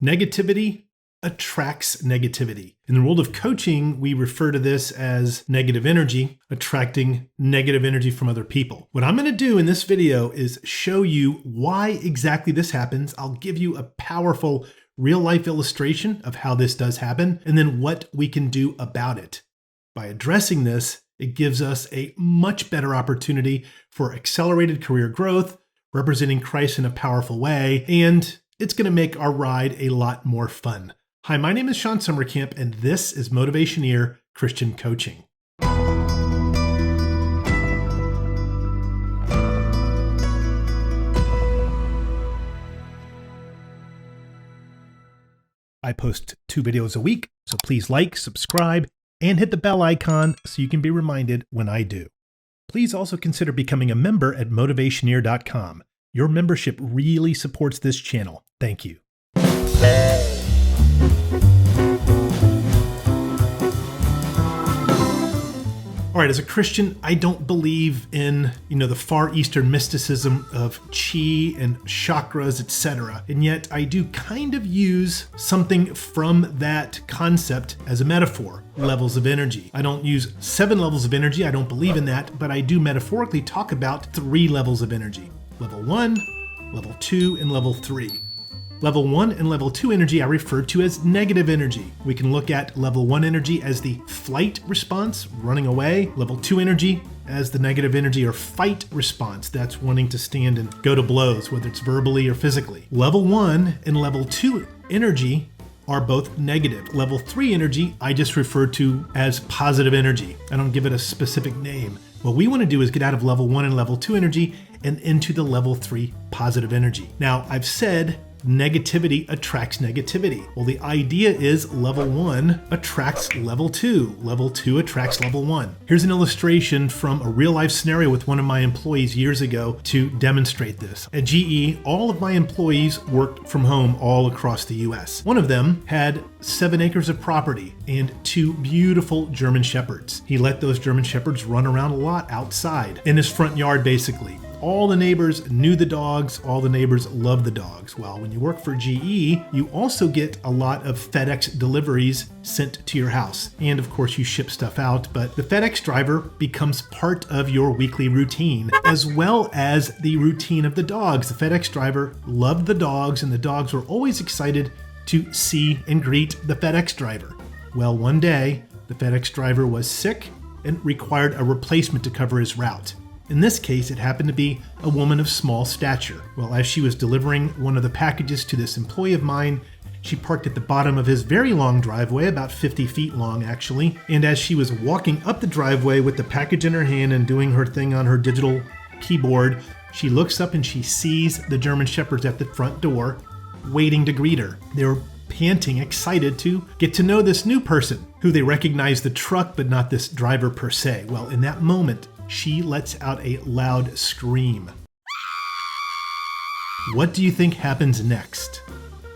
Negativity attracts negativity. In the world of coaching, we refer to this as negative energy, attracting negative energy from other people. What I'm going to do in this video is show you why exactly this happens. I'll give you a powerful real-life illustration of how this does happen, and then what we can do about it. By addressing this, it gives us a much better opportunity for accelerated career growth, representing Christ in a powerful way, and it's going to make our ride a lot more fun. Hi, my name is Shawn Sommerkamp, and this is Motivationeer Christian Coaching. I post 2 videos a week, so please like, subscribe, and hit the bell icon so you can be reminded when I do. Please also consider becoming a member at Motivationeer.com. Your membership really supports this channel. Thank you. All right, as a Christian, I don't believe in, the Far Eastern mysticism of chi and chakras, etc. And yet I do kind of use something from that concept as a metaphor, levels of energy. I don't use 7 levels of energy, I don't believe in that, but I do metaphorically talk about 3 levels of energy. Level 1, level 2, and level 3. Level 1 and level 2 energy I refer to as negative energy. We can look at level 1 energy as the flight response, running away. Level 2 energy as the negative energy or fight response. That's wanting to stand and go to blows, whether it's verbally or physically. Level 1 and level 2 energy are both negative. Level 3 energy I just refer to as positive energy. I don't give it a specific name. What we want to do is get out of level 1 and level 2 energy and into the level 3 positive energy. Now, I've said negativity attracts negativity. Well, the idea is level 1 attracts level 2. Level 2 attracts level 1. Here's an illustration from a real life scenario with one of my employees years ago to demonstrate this. At GE, all of my employees worked from home all across the US. One of them had 7 acres of property and 2 beautiful German Shepherds. He let those German Shepherds run around a lot outside in his front yard, basically. All the neighbors knew the dogs, all the neighbors loved the dogs. Well, when you work for GE, you also get a lot of FedEx deliveries sent to your house. And of course you ship stuff out, but the FedEx driver becomes part of your weekly routine, as well as the routine of the dogs. The FedEx driver loved the dogs, and the dogs were always excited to see and greet the FedEx driver. Well, one day, the FedEx driver was sick and required a replacement to cover his route. In this case, it happened to be a woman of small stature. Well, as she was delivering one of the packages to this employee of mine, she parked at the bottom of his very long driveway, about 50 feet long actually, and as she was walking up the driveway with the package in her hand and doing her thing on her digital keyboard, she looks up and she sees the German Shepherds at the front door waiting to greet her. They were panting, excited to get to know this new person, who they recognized the truck but not this driver per se. Well, in that moment, she lets out a loud scream. What do you think happens next?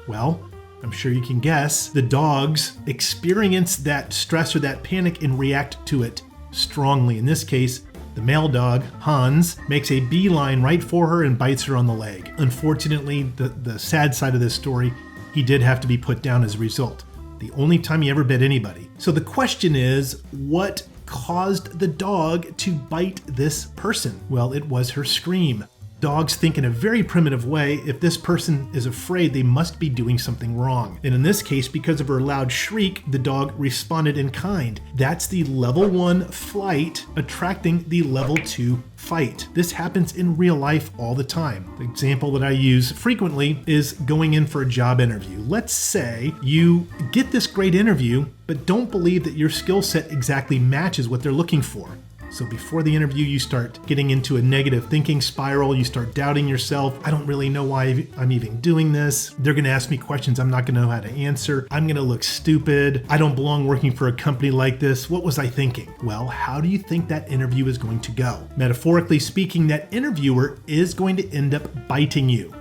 Well, I'm sure you can guess. The dogs experience that stress or that panic and react to it strongly. In this case, the male dog, Hans, makes a beeline right for her and bites her on the leg. Unfortunately, the sad side of this story, he did have to be put down as a result. The only time he ever bit anybody. So the question is, what caused the dog to bite this person? Well, it was her scream. Dogs think in a very primitive way, if this person is afraid, they must be doing something wrong. And in this case, because of her loud shriek, the dog responded in kind. That's the level 1 flight attracting the level 2 fight. This happens in real life all the time. The example that I use frequently is going in for a job interview. Let's say you get this great interview, but don't believe that your skill set exactly matches what they're looking for. So before the interview, you start getting into a negative thinking spiral. You start doubting yourself. I don't really know why I'm even doing this. They're going to ask me questions I'm not going to know how to answer. I'm going to look stupid. I don't belong working for a company like this. What was I thinking? Well, how do you think that interview is going to go? Metaphorically speaking, that interviewer is going to end up biting you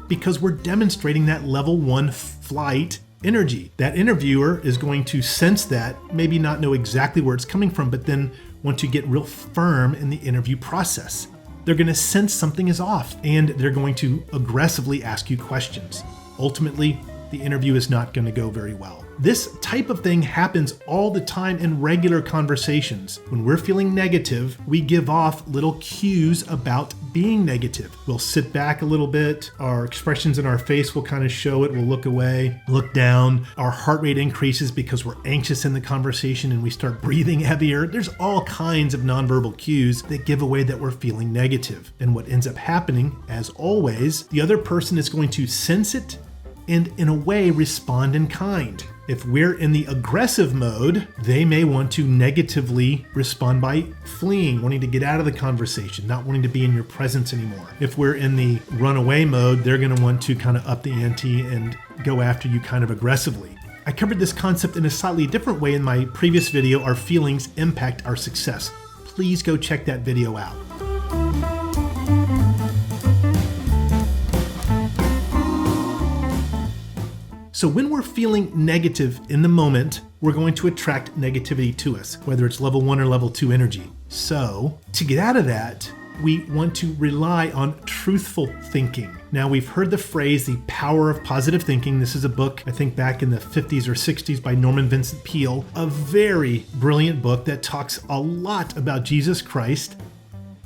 because we're demonstrating that level 1 flight energy. That interviewer is going to sense that, maybe not know exactly where it's coming from, but then want to get real firm in the interview process. They're going to sense something is off and they're going to aggressively ask you questions. Ultimately, the interview is not going to go very well. This type of thing happens all the time in regular conversations. When we're feeling negative, we give off little cues about being negative. We'll sit back a little bit, our expressions in our face will kind of show it, we'll look away, look down, our heart rate increases because we're anxious in the conversation and we start breathing heavier. There's all kinds of nonverbal cues that give away that we're feeling negative. And what ends up happening, as always, the other person is going to sense it and in a way respond in kind. If we're in the aggressive mode, they may want to negatively respond by fleeing, wanting to get out of the conversation, not wanting to be in your presence anymore. If we're in the runaway mode, they're going to want to kind of up the ante and go after you kind of aggressively. I covered this concept in a slightly different way in my previous video, Our Feelings Impact Our Success. Please go check that video out. So when we're feeling negative in the moment, we're going to attract negativity to us, whether it's level 1 or level 2 energy. So to get out of that, we want to rely on truthful thinking. Now, we've heard the phrase, the power of positive thinking. This is a book, I think back in the 50s or 60s by Norman Vincent Peale, a very brilliant book that talks a lot about Jesus Christ.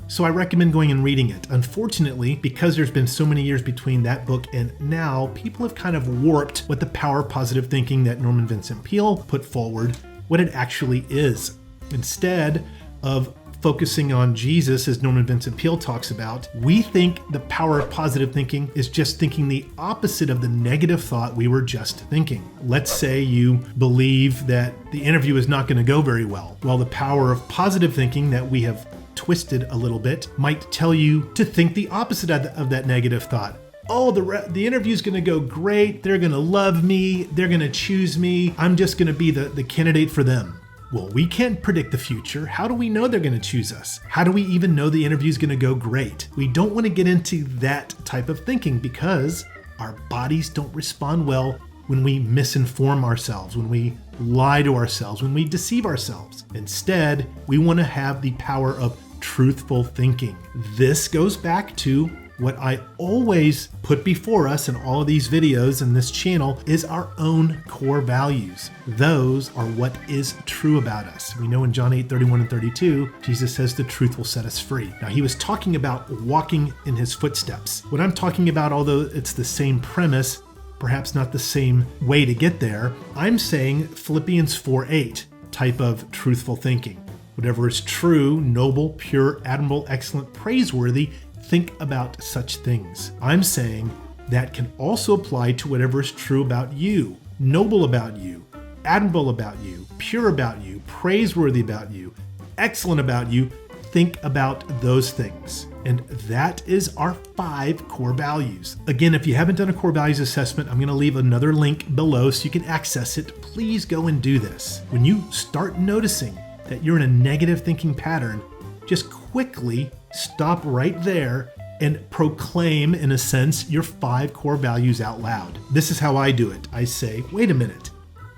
So I recommend going and reading it. Unfortunately, because there's been so many years between that book and now, people have kind of warped what the power of positive thinking that Norman Vincent Peale put forward, what it actually is. Instead of focusing on Jesus, as Norman Vincent Peale talks about, we think the power of positive thinking is just thinking the opposite of the negative thought we were just thinking. Let's say you believe that the interview is not going to go very well. Well, the power of positive thinking that we have twisted a little bit might tell you to think the opposite of that negative thought. Oh, the interview's going to go great. They're going to love me. They're going to choose me. I'm just going to be the candidate for them. Well, we can't predict the future. How do we know they're going to choose us? How do we even know the interview's going to go great? We don't want to get into that type of thinking because our bodies don't respond well when we misinform ourselves, when we lie to ourselves, when we deceive ourselves. Instead, we want to have the power of truthful thinking. This goes back to what I always put before us in all of these videos in this channel is our own core values. Those are what is true about us. We know in John 8:31 and 32, Jesus says the truth will set us free. Now, he was talking about walking in his footsteps. What I'm talking about, although it's the same premise, perhaps not the same way to get there, I'm saying Philippians 4:8 type of truthful thinking. Whatever is true, noble, pure, admirable, excellent, praiseworthy, think about such things. I'm saying that can also apply to whatever is true about you, noble about you, admirable about you, pure about you, praiseworthy about you, excellent about you. Think about those things. And that is our 5 core values. Again, if you haven't done a core values assessment, I'm going to leave another link below so you can access it. Please go and do this. When you start noticing that you're in a negative thinking pattern, just quickly stop right there and proclaim, in a sense, your 5 core values out loud. This is how I do it. I say, wait a minute.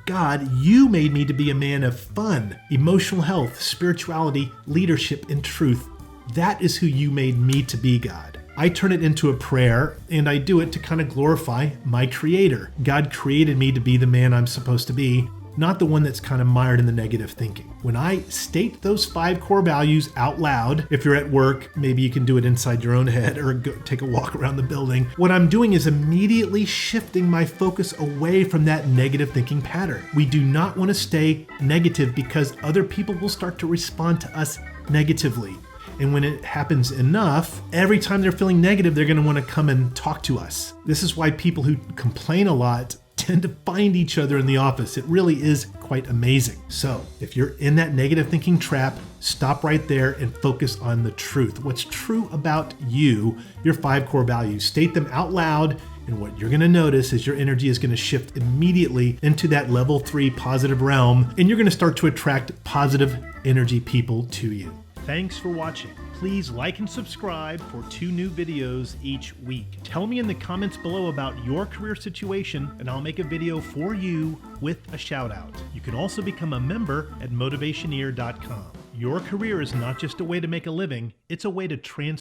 God, you made me to be a man of fun, emotional health, spirituality, leadership, and truth. That is who you made me to be, God. I turn it into a prayer, and I do it to kind of glorify my Creator. God created me to be the man I'm supposed to be, not the one that's kind of mired in the negative thinking. When I state those 5 core values out loud, if you're at work, maybe you can do it inside your own head or go take a walk around the building. What I'm doing is immediately shifting my focus away from that negative thinking pattern. We do not want to stay negative because other people will start to respond to us negatively. And when it happens enough, every time they're feeling negative, they're going to want to come and talk to us. This is why people who complain a lot tend to find each other in the office. It really is quite amazing. So if you're in that negative thinking trap, stop right there and focus on the truth. What's true about you, your 5 core values. State them out loud, and what you're going to notice is your energy is going to shift immediately into that level 3 positive realm, and you're going to start to attract positive energy people to you. Thanks for watching. Please like and subscribe for 2 new videos each week. Tell me in the comments below about your career situation, and I'll make a video for you with a shout out. You can also become a member at Motivationeer.com. Your career is not just a way to make a living, it's a way to transform